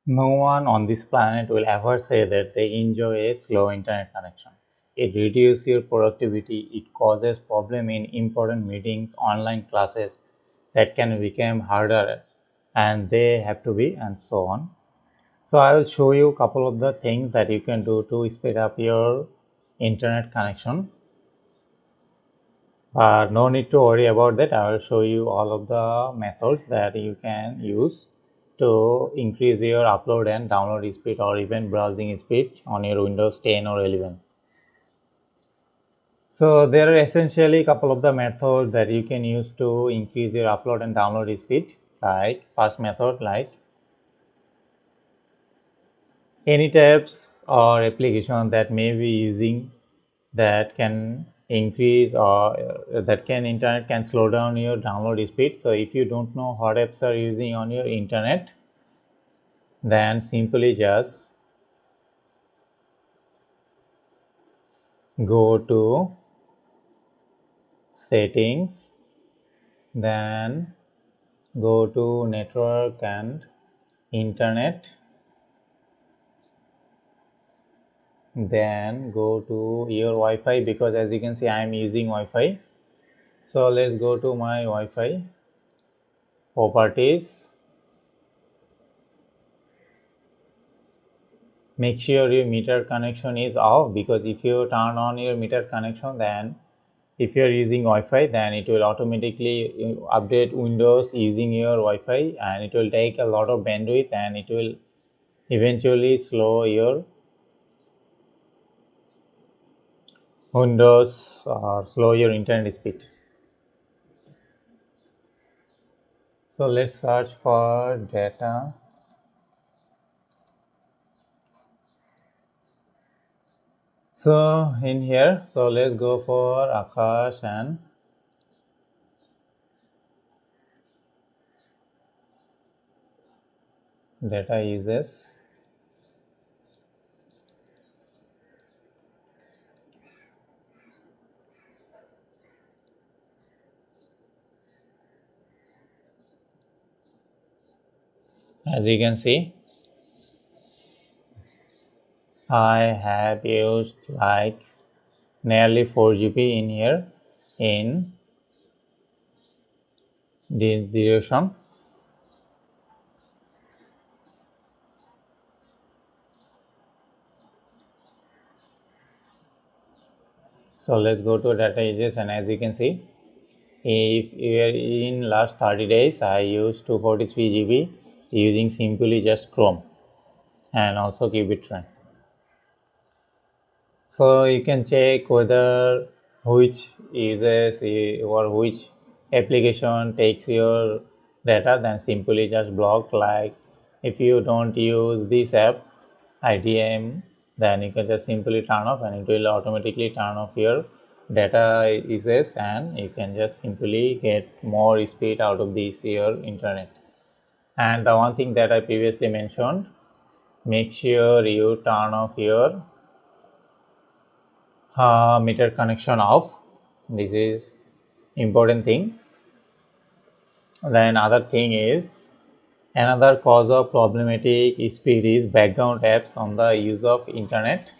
No one on this planet will ever say that they enjoy a slow internet connection. It reduces your productivity, it causes problem in important meetings, online classes that can become harder and they have to be and so on. So I will show you a couple of the things that you can do to speed up your internet connection. No need to worry about that. I will show you all of the methods that you can use to increase your upload and download speed or even browsing speed on your Windows 10 or 11. So there are essentially a couple of the methods that you can use to increase your upload and download speed. Like first method, like any tabs or application that may be using that can increase or that can internet can slow down your download speed. So if you don't know what apps are using on your internet, then simply just go to settings, then go to network and internet, then go to your Wi-Fi, because as you can see I am using Wi-Fi. So let's go to my Wi-Fi properties. Make sure your meter connection is off, because if you turn on your meter connection, then if you are using Wi-Fi, then it will automatically update Windows using your Wi-Fi, and it will take a lot of bandwidth and it will eventually slow your Windows or slow your internet speed. So let's search for data. So in here, so let's go for Akash and data uses. As you can see, I have used like nearly 4 GB in here in the duration. So let's go to data uses, and as you can see, if you are in last 30 days, I used 243 GB using simply just Chrome and also 𝗀𝗵𝗃. So you can check whether which uses or which application takes your data, then simply just block. Like if you don't use this app IDM, then you can just simply turn off and it will automatically turn off your data uses, and you can just simply get more speed out of this your internet. And the one thing that I previously mentioned, make sure you turn off your meter connection off. This is important thing. Then other thing is, another cause of problematic speed is background apps on the use of internet.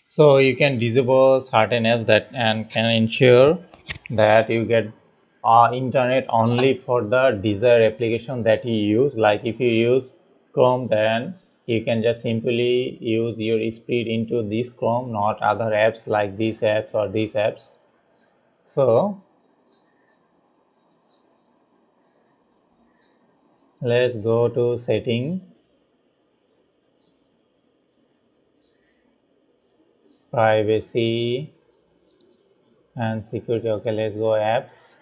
So you can disable certain apps that and can ensure that you get internet only for the desired application that you use. Like if you use Chrome, then you can just simply use your speed into this Chrome, not other apps like these apps or these apps. So let's go to setting, privacy and security. Okay, let's go apps.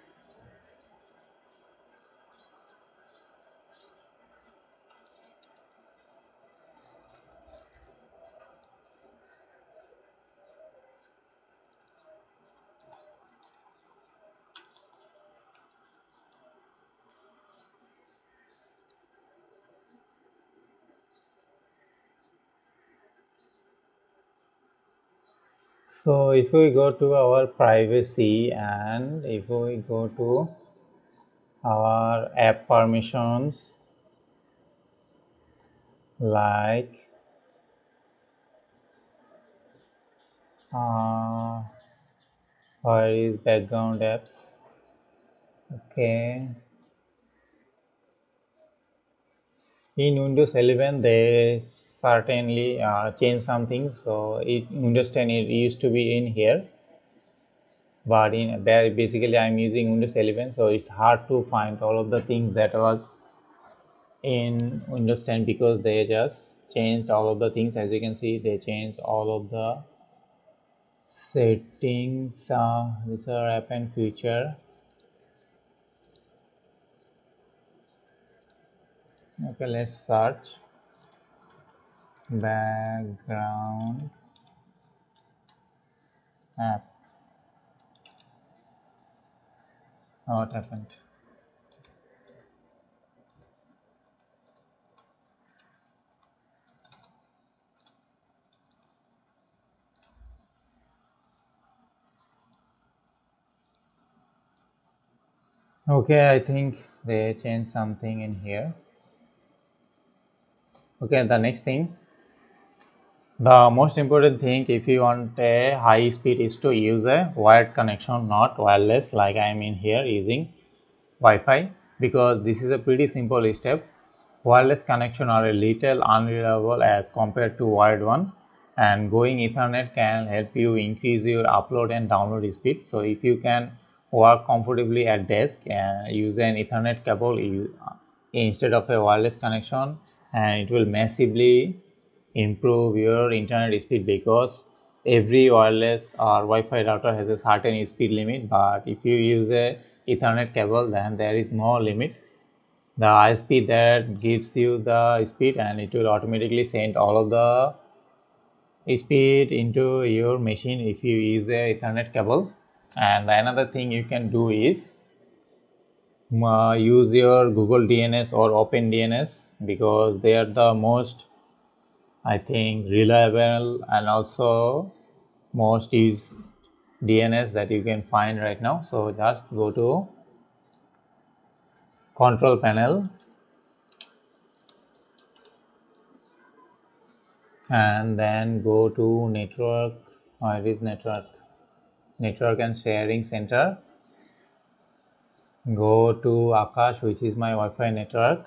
So if we go to our privacy and if we go to our app permissions, like where is background apps? Okay, in Windows 11 they certainly changed something. So in Windows 10 it used to be in here, but basically I'm using Windows 11, so it's hard to find all of the things that was in Windows 10 because they just changed all of the things. As you can see, they changed all of the settings. These are app and feature. Okay, let's search background app. What happened? Okay, I think they changed something in here. Okay, the next thing, the most important thing if you want a high speed is to use a wired connection, not wireless, like I am in here using Wi-Fi, because this is a pretty simple step. Wireless connection are a little unreliable as compared to wired one, and going Ethernet can help you increase your upload and download speed. So if you can work comfortably at desk and use an Ethernet cable instead of a wireless connection, and it will massively improve your internet speed, because every wireless or Wi-Fi router has a certain speed limit, but if you use a Ethernet cable then there is no limit. The ISP that gives you the speed and it will automatically send all of the speed into your machine if you use a Ethernet cable. And another thing you can do is use your Google DNS or OpenDNS, because they are the most, I think, reliable and also most used DNS that you can find right now. So just go to control panel and then go to network. Where is network and sharing center. Go to Akash, which is my Wi-Fi network,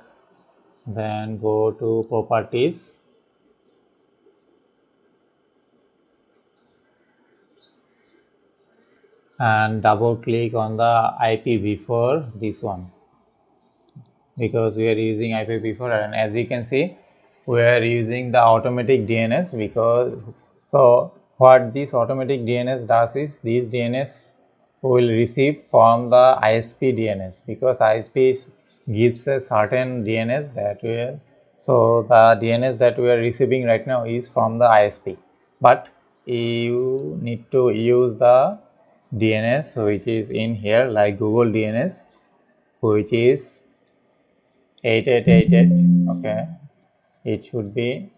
then go to properties, and double click on the IPv4, this one, because we are using IPv4, and as you can see we are using the automatic DNS. Because so what this automatic DNS does is this DNS will receive from the ISP DNS, because ISP gives a certain DNS that will, so the DNS that we are receiving right now is from the ISP, but you need to use the DNS which is in here, like Google DNS, which is 8888. okay, it should be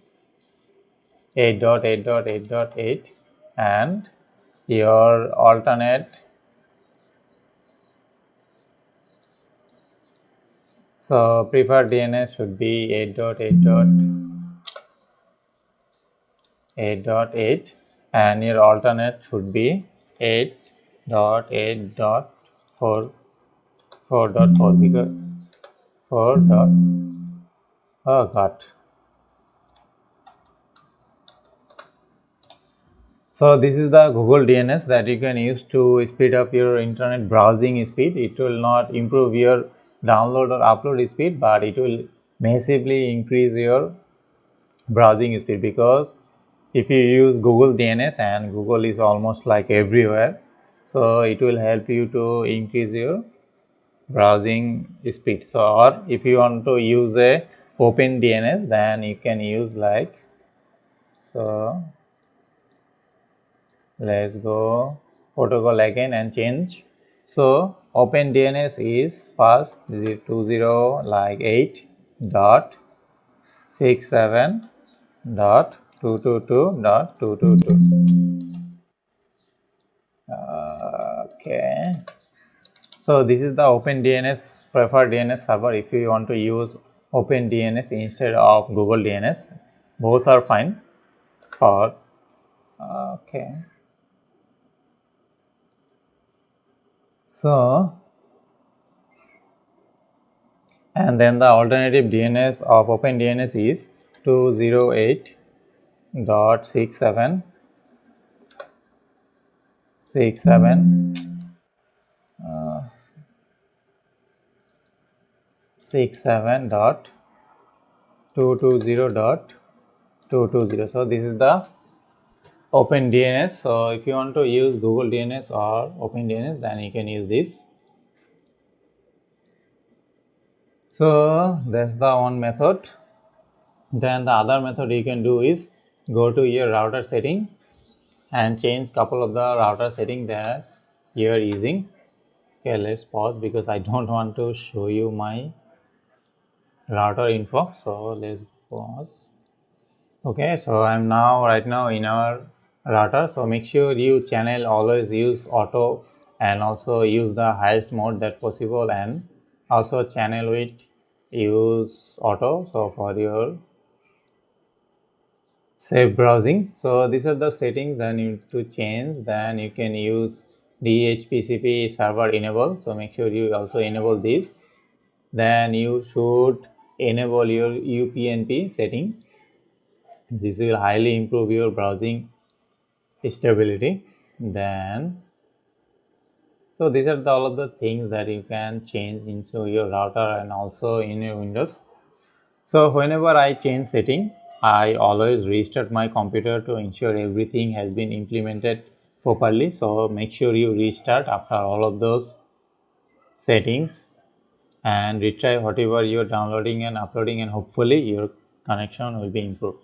8.8.8.8, and your alternate, so preferred DNS should be 8.8.8.8, and your alternate should be 8.8.4.4, because 4 dot, oh god. So this is the Google DNS that you can use to speed up your internet browsing speed. It will not improve your download or upload speed, but it will massively increase your browsing speed, because if you use Google DNS, and Google is almost like everywhere, so it will help you to increase your browsing speed. So or if you want to use a open DNS, then you can use like, so let's go protocol again and change. So open DNS is first 20 like 8.67.222.222. Okay. So this is the OpenDNS preferred DNS server. If you want to use OpenDNS instead of Google DNS, both are fine for. Okay. So, and then the alternative DNS of OpenDNS is 208.67 67.220.220. So this is the OpenDNS. So if you want to use Google DNS or OpenDNS, then you can use this. So that's the one method. Then the other method you can do is go to your router setting and change couple of the router setting that you are using. Okay, let's pause because I don't want to show you my router info. So let's pause. Okay, so I'm right now in our router. So make sure you channel always use auto and also use the highest mode that possible, and also channel width use auto. So for your safe browsing. So these are the settings that you need to change. Then you can use DHCP server enable. So make sure you also enable this. Then you should enable your UPnP setting. This will highly improve your browsing stability. Then, so these are all of the things that you can change into your router and also in your Windows. So whenever I change setting, I always restart my computer to ensure everything has been implemented properly. So make sure you restart after all of those settings and retry whatever you're downloading and uploading, and hopefully your connection will be improved.